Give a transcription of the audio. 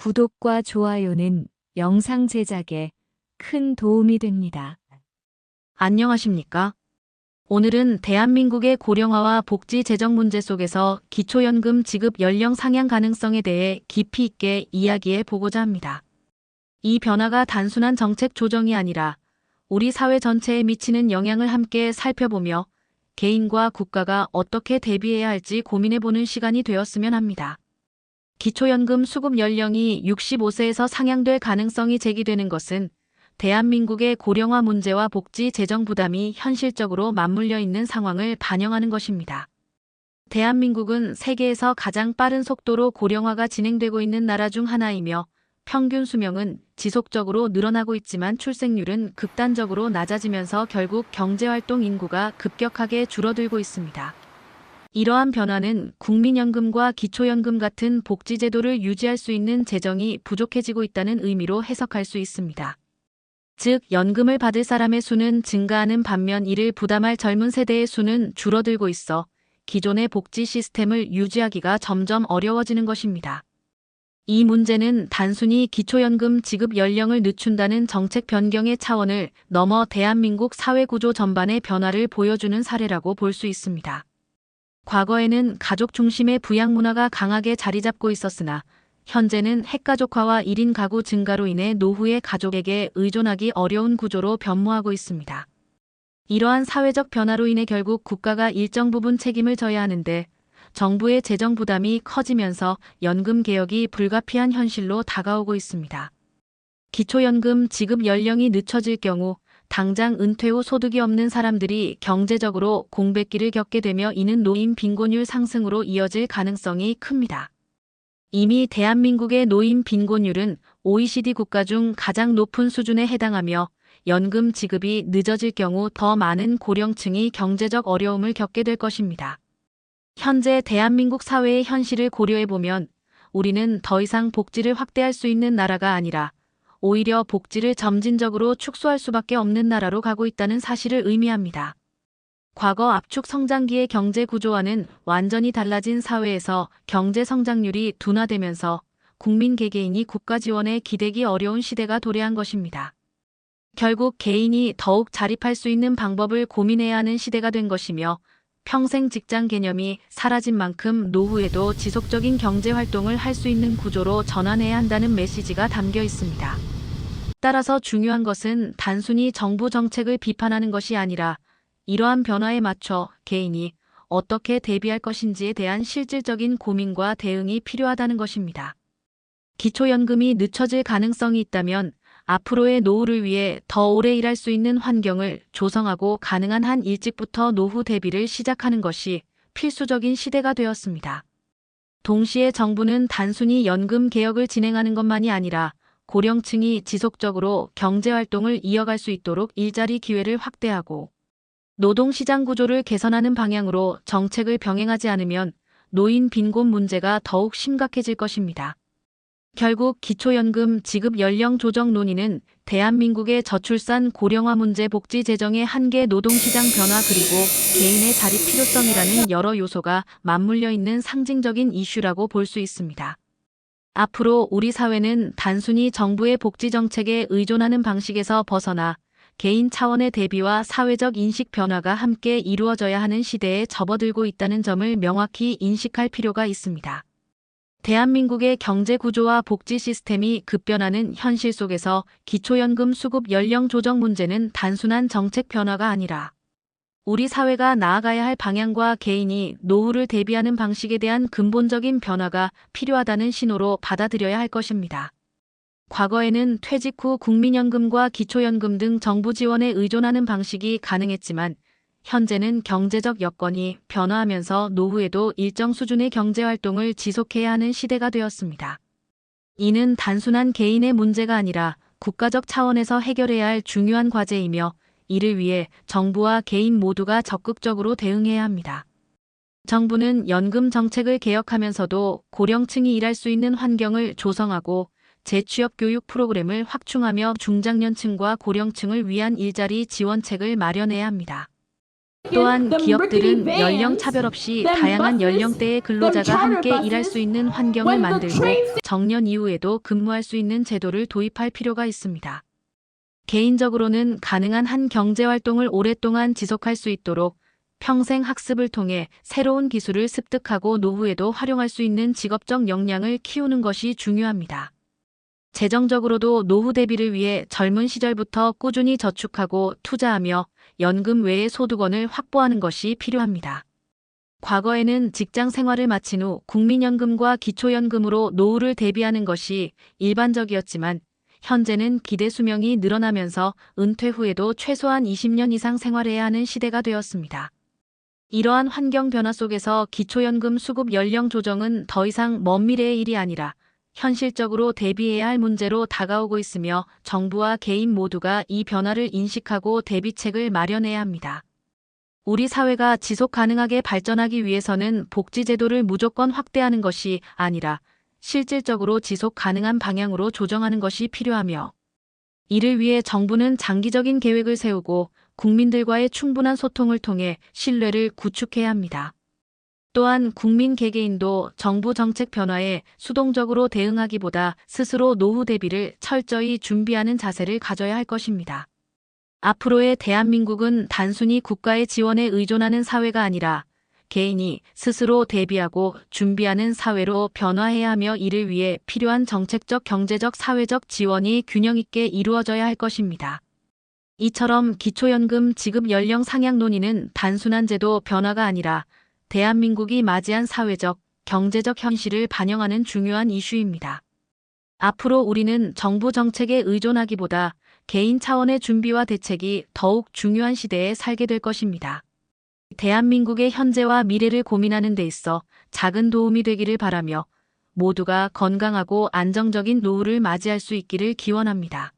구독과 좋아요는 영상 제작에 큰 도움이 됩니다. 안녕하십니까? 오늘은 대한민국의 고령화와 복지 재정 문제 속에서 기초연금 지급 연령 상향 가능성에 대해 깊이 있게 이야기해 보고자 합니다. 이 변화가 단순한 정책 조정이 아니라 우리 사회 전체에 미치는 영향을 함께 살펴보며 개인과 국가가 어떻게 대비해야 할지 고민해 보는 시간이 되었으면 합니다. 기초연금 수급 연령이 65세에서 상향될 가능성이 제기되는 것은 대한민국의 고령화 문제와 복지 재정 부담이 현실적으로 맞물려 있는 상황을 반영하는 것입니다. 대한민국은 세계에서 가장 빠른 속도로 고령화가 진행되고 있는 나라 중 하나이며 평균 수명은 지속적으로 늘어나고 있지만 출생률은 극단적으로 낮아지면서 결국 경제활동 인구가 급격하게 줄어들고 있습니다. 이러한 변화는 국민연금과 기초연금 같은 복지제도를 유지할 수 있는 재정이 부족해지고 있다는 의미로 해석할 수 있습니다. 즉, 연금을 받을 사람의 수는 증가하는 반면 이를 부담할 젊은 세대의 수는 줄어들고 있어 기존의 복지 시스템을 유지하기가 점점 어려워지는 것입니다. 이 문제는 단순히 기초연금 지급 연령을 늦춘다는 정책 변경의 차원을 넘어 대한민국 사회구조 전반의 변화를 보여주는 사례라고 볼 수 있습니다. 과거에는 가족 중심의 부양 문화가 강하게 자리 잡고 있었으나 현재는 핵가족화와 1인 가구 증가로 인해 노후의 가족에게 의존하기 어려운 구조로 변모하고 있습니다. 이러한 사회적 변화로 인해 결국 국가가 일정 부분 책임을 져야 하는데 정부의 재정 부담이 커지면서 연금 개혁이 불가피한 현실로 다가오고 있습니다. 기초연금 지급 연령이 늦춰질 경우 당장 은퇴 후 소득이 없는 사람들이 경제적으로 공백기를 겪게 되며 이는 노인 빈곤율 상승으로 이어질 가능성이 큽니다. 이미 대한민국의 노인 빈곤율은 OECD 국가 중 가장 높은 수준에 해당하며 연금 지급이 늦어질 경우 더 많은 고령층이 경제적 어려움을 겪게 될 것입니다. 현재 대한민국 사회의 현실을 고려해보면 우리는 더 이상 복지를 확대할 수 있는 나라가 아니라 오히려 복지를 점진적으로 축소할 수밖에 없는 나라로 가고 있다는 사실을 의미합니다. 과거 압축 성장기의 경제 구조와는 완전히 달라진 사회에서 경제 성장률이 둔화되면서 국민 개개인이 국가 지원에 기대기 어려운 시대가 도래한 것입니다. 결국 개인이 더욱 자립할 수 있는 방법을 고민해야 하는 시대가 된 것이며 평생 직장 개념이 사라진 만큼 노후에도 지속적인 경제 활동을 할 수 있는 구조로 전환해야 한다는 메시지가 담겨 있습니다. 따라서 중요한 것은 단순히 정부 정책을 비판하는 것이 아니라 이러한 변화에 맞춰 개인이 어떻게 대비할 것인지에 대한 실질적인 고민과 대응이 필요하다는 것입니다. 기초연금이 늦춰질 가능성이 있다면 앞으로의 노후를 위해 더 오래 일할 수 있는 환경을 조성하고 가능한 한 일찍부터 노후 대비를 시작하는 것이 필수적인 시대가 되었습니다. 동시에 정부는 단순히 연금 개혁을 진행하는 것만이 아니라 고령층이 지속적으로 경제활동을 이어갈 수 있도록 일자리 기회를 확대하고 노동시장 구조를 개선하는 방향으로 정책을 병행하지 않으면 노인 빈곤 문제가 더욱 심각해질 것입니다. 결국 기초연금 지급 연령 조정 논의는 대한민국의 저출산 고령화 문제 복지 재정의 한계 노동시장 변화 그리고 개인의 자립 필요성이라는 여러 요소가 맞물려 있는 상징적인 이슈라고 볼 수 있습니다. 앞으로 우리 사회는 단순히 정부의 복지 정책에 의존하는 방식에서 벗어나 개인 차원의 대비와 사회적 인식 변화가 함께 이루어져야 하는 시대에 접어들고 있다는 점을 명확히 인식할 필요가 있습니다. 대한민국의 경제 구조와 복지 시스템이 급변하는 현실 속에서 기초연금 수급 연령 조정 문제는 단순한 정책 변화가 아니라 우리 사회가 나아가야 할 방향과 개인이 노후를 대비하는 방식에 대한 근본적인 변화가 필요하다는 신호로 받아들여야 할 것입니다. 과거에는 퇴직 후 국민연금과 기초연금 등 정부 지원에 의존하는 방식이 가능했지만 현재는 경제적 여건이 변화하면서 노후에도 일정 수준의 경제활동을 지속해야 하는 시대가 되었습니다. 이는 단순한 개인의 문제가 아니라 국가적 차원에서 해결해야 할 중요한 과제이며 이를 위해 정부와 개인 모두가 적극적으로 대응해야 합니다. 정부는 연금 정책을 개혁하면서도 고령층이 일할 수 있는 환경을 조성하고 재취업 교육 프로그램을 확충하며 중장년층과 고령층을 위한 일자리 지원책을 마련해야 합니다. 또한 기업들은 연령 차별 없이 다양한 연령대의 근로자가 함께 일할 수 있는 환경을 만들고 정년 이후에도 근무할 수 있는 제도를 도입할 필요가 있습니다. 개인적으로는 가능한 한 경제활동을 오랫동안 지속할 수 있도록 평생 학습을 통해 새로운 기술을 습득하고 노후에도 활용할 수 있는 직업적 역량을 키우는 것이 중요합니다. 재정적으로도 노후 대비를 위해 젊은 시절부터 꾸준히 저축하고 투자하며 연금 외의 소득원을 확보하는 것이 필요합니다. 과거에는 직장 생활을 마친 후 국민연금과 기초연금으로 노후를 대비하는 것이 일반적이었지만 현재는 기대 수명이 늘어나면서 은퇴 후에도 최소한 20년 이상 생활해야 하는 시대가 되었습니다. 이러한 환경 변화 속에서 기초연금 수급 연령 조정은 더 이상 먼 미래의 일이 아니라 현실적으로 대비해야 할 문제로 다가오고 있으며 정부와 개인 모두가 이 변화를 인식하고 대비책을 마련해야 합니다. 우리 사회가 지속 가능하게 발전하기 위해서는 복지제도를 무조건 확대하는 것이 아니라 실질적으로 지속 가능한 방향으로 조정하는 것이 필요하며 이를 위해 정부는 장기적인 계획을 세우고 국민들과의 충분한 소통을 통해 신뢰를 구축해야 합니다. 또한 국민 개개인도 정부 정책 변화에 수동적으로 대응하기보다 스스로 노후 대비를 철저히 준비하는 자세를 가져야 할 것입니다. 앞으로의 대한민국은 단순히 국가의 지원에 의존하는 사회가 아니라 개인이 스스로 대비하고 준비하는 사회로 변화해야 하며 이를 위해 필요한 정책적, 경제적, 사회적 지원이 균형 있게 이루어져야 할 것입니다. 이처럼 기초연금 지급 연령 상향 논의는 단순한 제도 변화가 아니라 대한민국이 맞이한 사회적, 경제적 현실을 반영하는 중요한 이슈입니다. 앞으로 우리는 정부 정책에 의존하기보다 개인 차원의 준비와 대책이 더욱 중요한 시대에 살게 될 것입니다. 대한민국의 현재와 미래를 고민하는 데 있어 작은 도움이 되기를 바라며 모두가 건강하고 안정적인 노후를 맞이할 수 있기를 기원합니다.